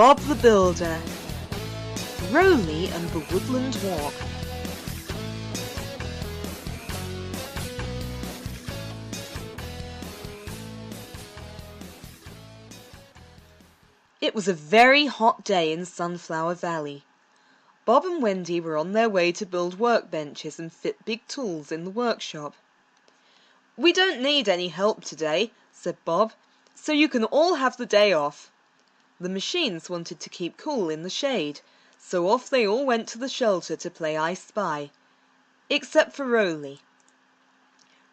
Bob the Builder, Roley and the Woodland Walk. It was a very hot day in Sunflower Valley. Bob and Wendy were on their way to build workbenches and fit big tools in the workshop. "We don't need any help today," said Bob, "so you can all have the day off." The machines wanted to keep cool in the shade, so off they all went to the shelter to play I Spy. Except for Roley.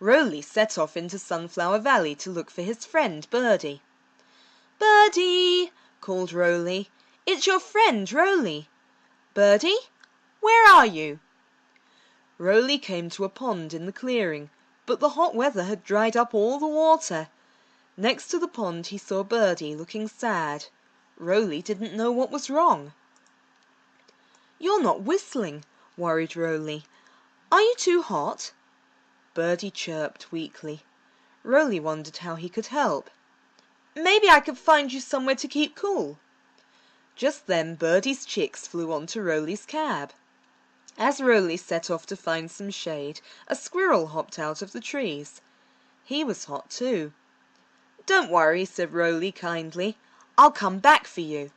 Roley set off into Sunflower Valley to look for his friend Birdie. "Birdie!" called Roley. "It's your friend Roley. Birdie, where are you?" Roley came to a pond in the clearing, but the hot weather had dried up all the water. Next to the pond he saw Birdie looking sad. Roley didn't know what was wrong. "You're not whistling," worried Roley. "Are you too hot?" Birdie chirped weakly. Roley wondered how he could help. "Maybe I could find you somewhere to keep cool." Just then Birdie's chicks flew onto Roley's cab. As Roley set off to find some shade, a squirrel hopped out of the trees. He was hot too. "Don't worry," said Roley kindly. "I'll come back for you."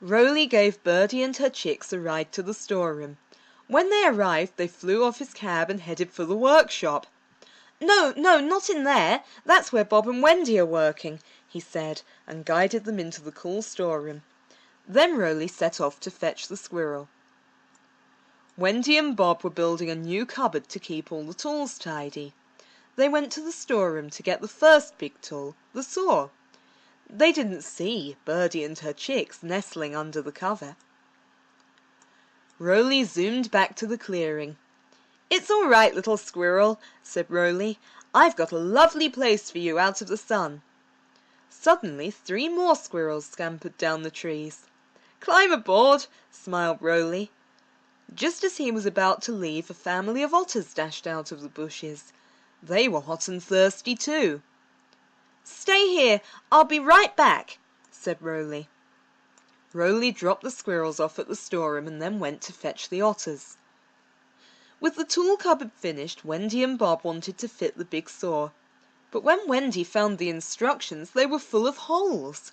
Roley gave Birdie and her chicks a ride to the storeroom. When they arrived, they flew off his cab and headed for the workshop. No, not in there. That's where Bob and Wendy are working," he said, and guided them into the cool storeroom. Then Roley set off to fetch the squirrel. Wendy and Bob were building a new cupboard to keep all the tools tidy. They went to the storeroom to get the first big tool, the saw. They didn't see Birdie and her chicks nestling under the cover. Roley zoomed back to the clearing. "It's all right, little squirrel," said Roley. "I've got a lovely place for you out of the sun." Suddenly 3 more squirrels scampered down the trees. "Climb aboard," smiled Roley. Just as he was about to leave, a family of otters dashed out of the bushes. They were hot and thirsty too. "Stay here, I'll be right back," said Roley. Roley dropped the squirrels off at the storeroom and then went to fetch the otters. With the tool cupboard finished, Wendy and Bob wanted to fit the big saw. But when Wendy found the instructions, they were full of holes.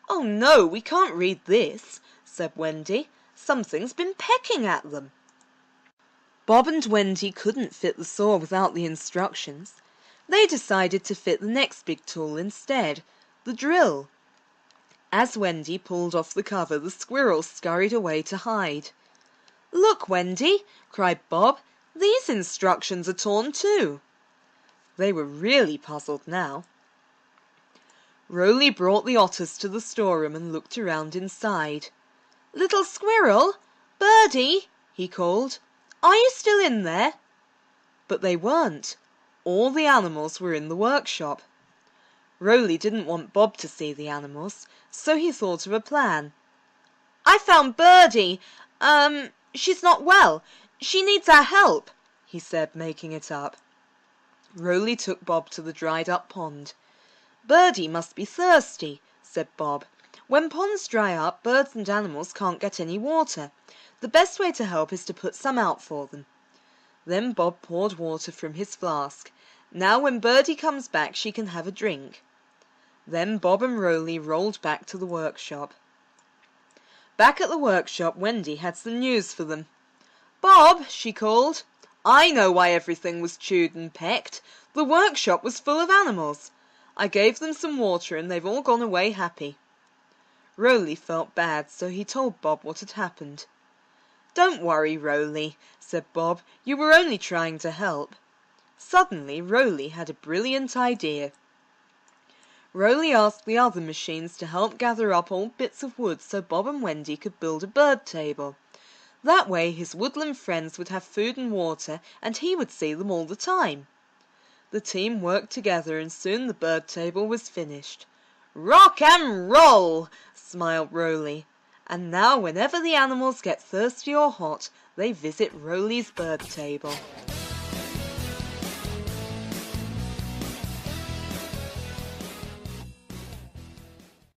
"Oh no, we can't read this," said Wendy. "Something's been pecking at them." Bob and Wendy couldn't fit the saw without the instructions. They decided to fit the next big tool instead, the drill. As Wendy pulled off the cover, the squirrels scurried away to hide. "Look, Wendy," cried Bob, "these instructions are torn too." They were really puzzled now. Roley brought the otters to the storeroom and looked around inside. "Little squirrel, Birdie," he called, "are you still in there?" But they weren't. All the animals were in the workshop. Roley didn't want Bob to see the animals, so he thought of a plan. "I found Birdie. She's not well. She needs our help," he said, making it up. Roley took Bob to the dried-up pond. "Birdie must be thirsty," said Bob. "When ponds dry up, birds and animals can't get any water. The best way to help is to put some out for them." Then Bob poured water from his flask. "Now when Birdie comes back she can have a drink." Then Bob and Roley rolled back to the workshop. Back at the workshop, Wendy had some news for them. "Bob," she called, "I know why everything was chewed and pecked. The workshop was full of animals. I gave them some water and they've all gone away happy." Roley felt bad, so he told Bob what had happened. "Don't worry, Roley," said Bob. "You were only trying to help." Suddenly, Roley had a brilliant idea. Roley asked the other machines to help gather up old bits of wood so Bob and Wendy could build a bird table. That way his woodland friends would have food and water and he would see them all the time. The team worked together and soon the bird table was finished. "Rock and roll!" smiled Roley. And now whenever the animals get thirsty or hot, they visit Roley's bird table.